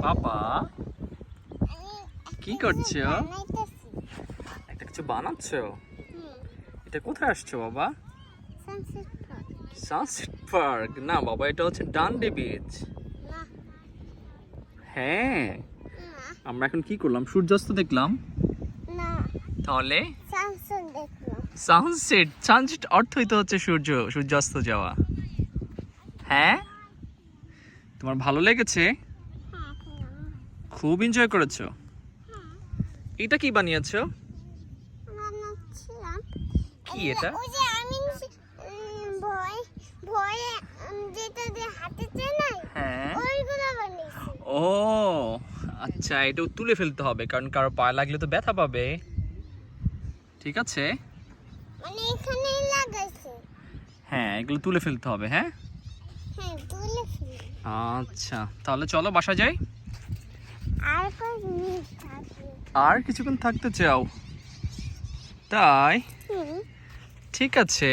বাবা কি করছো? একটা কিছু বানাচ্ছো? এটা কোথায় আসছো বাবা? সানসেট পার্ক না বাবা, এটা হচ্ছে ডান্ডি বিচ। হ্যাঁ, আমরা এখন কি করলাম? সূর্যাস্ত দেখলাম। তাহলে সানসেট। সানসেট অর্থই তো হচ্ছে সূর্যাস্ত যাওয়া। হ্যাঁ, তোমার ভালো লেগেছে? খুব এনজয় করেছো? এটা কি বানিয়েছো? কি এটা? ও আচ্ছা, এটা তুলে ফেলতে হবে কারণ কারো পায়ে লাগলে তো ব্যথা পাবে। ঠিক আছে, হ্যাঁ এগুলো তুলে ফেলতে হবে। হ্যাঁ আচ্ছা, তাহলে চলো বাসা যাই। আর কিছুক্ষণ থাকতে চাও? তাই ঠিক আছে।